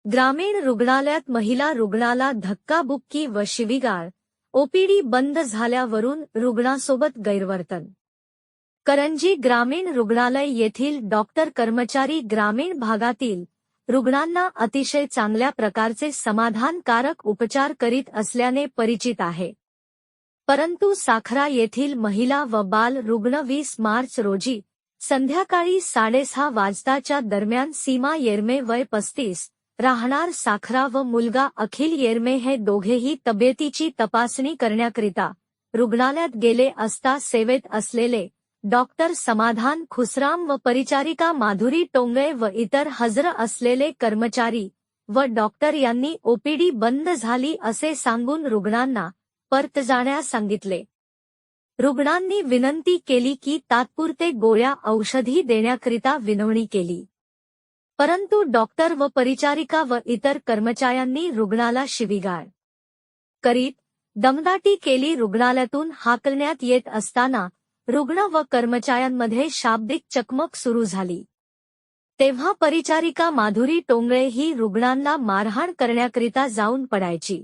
ग्रामीण रुग्णालयात महिला रुग्णाला धक्काबुक्की व शिवीगाळ, ओपीडी बंद झाल्यावरून रुग्णासोबत गैरवर्तन। करंजी ग्रामीण रुग्णालय येथील डॉक्टर कर्मचारी ग्रामीण भागातील रुग्णांना अतिशय चांगल्या प्रकारचे समाधानकारक उपचार करीत असल्याने परिचित आहे। परंतु साखरा येथील महिला व बाल रुग्ण 20 मार्च रोजी संध्याकाळी 6:30 वाजताच्या दरम्यान सीमा येरमे वय 35 राहणार साखरा व मुलगा अखिल येरमे हे दोघेही तब्येतीची तपासणी करण्याकरिता रुग्णालयात गेले असता सेवेत असलेले डॉक्टर समाधान खुसराम व परिचारिका माधुरी टोंगळे व इतर हजर असलेले कर्मचारी व डॉक्टर यांनी ओपीडी बंद झाली असे सांगून रुग्णांना परत जाण्यास सांगितले। रुग्णांनी विनंती केली की तात्पुरते गोळ्या औषधी देण्याकरिता विनवणी केली, परंतु डॉक्टर व परिचारिका व इतर कर्मचाऱ्यांनी रुग्णाला शिवीगाळ करीत दमदाटी केली। रुग्णालयातून हाकलण्यात येत असताना रुग्ण व कर्मचाऱ्यांमध्ये शाब्दिक चकमक सुरू झाली। तेव्हा परिचारिका माधुरी टोंगळे ही रुग्णांना मारहाण करण्याकरिता जाऊन पडायची,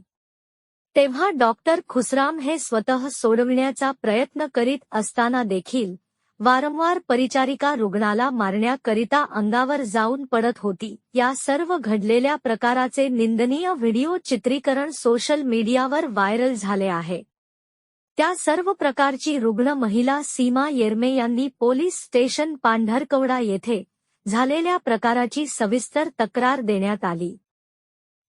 तेव्हा डॉक्टर खुसराम हे स्वतः सोडविण्याचा प्रयत्न करीत असताना देखील वारंवार परिचारिका रुग्णाला मारण्याकरिता अंगावर जाऊन पडत होती। या सर्व घडलेल्या प्रकाराचे निंदनीय व्हिडिओ चित्रीकरण सोशल मीडियावर व्हायरल झाले आहे। त्या सर्व प्रकारची रुग्ण महिला सीमा येरमे यांनी पोलीस स्टेशन पांढरकवडा येथे झालेल्या प्रकाराची सविस्तर तक्रार देण्यात आली।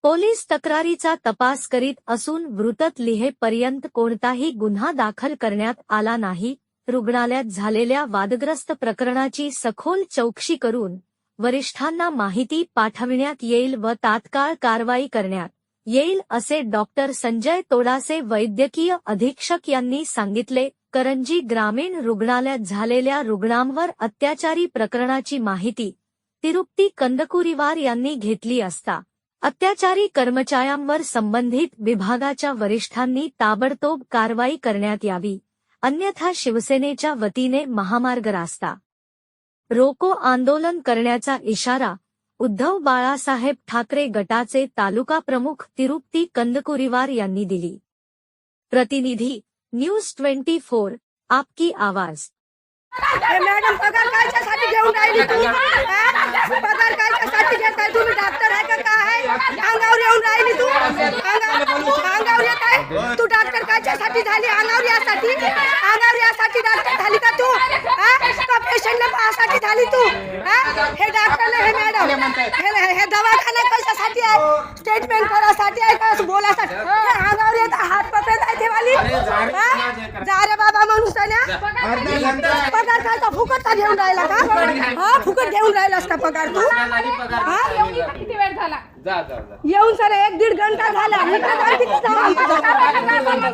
पोलीस तक्रारीचा तपास करीत असून मृतत लिहेपर्यंत कोणताही गुन्हा दाखल करण्यात आला नाही। रुग्णालयात झालेल्या वादग्रस्त प्रकरणाची सखोल चौकशी करून वरिष्ठांना माहिती पाठविण्यात येईल व तात्काळ कारवाई करण्यात येईल असे डॉक्टर संजय तोडासे वैद्यकीय अधीक्षक यांनी सांगितले। करंजी ग्रामीण रुग्णालयात झालेल्या रुग्णांवर अत्याचारी प्रकरणाची माहिती तिरुप्ती कंदकुरीवार यांनी घेतली असता अत्याचारी कर्मचाऱ्यांवर संबंधित विभागाच्या वरिष्ठांनी ताबडतोब कारवाई करण्यात यावी, अन्यथा शिवसेनेच्या वतीने महामार्ग रास्ता रोको आंदोलन करण्याचा इशारा उद्धव बाळासाहेब ठाकरे गटाचे तालुका प्रमुख तिरुप्ती कंदकुरीवार यांनी दिली। प्रतिनिधी न्यूज 24 आपकी आवाज। मॅडम पगार कायच्यासाठी घेऊन राहिली तू? पगार कायच्यासाठी घेताय तुम्ही? डॉक्टर आहे का काय आहे? अंगावर येऊन राहिली तू? अंगावर येत आहे तू? डॉक्टर कायच्यासाठी झाली? अंगावर यासाठी डॉक्टर झाली का तू? का पेशंटला पाहासाठी झाली तू? हे डॉक्टरला हे मॅडम हे दवाखाना कशासाठी आहे? स्टेटमेंट करासाठी आहे का बोलासाठी? अंगावर येत हात पकडत आहे तेवाली? जा रे बाबा माणूस पगार काय फुकटचा घेऊन राहिला का? फुकट घेऊन राहिलास का पगार तू? किती वेळ झाला? येऊन सर 1-1.5 घंटा झाला।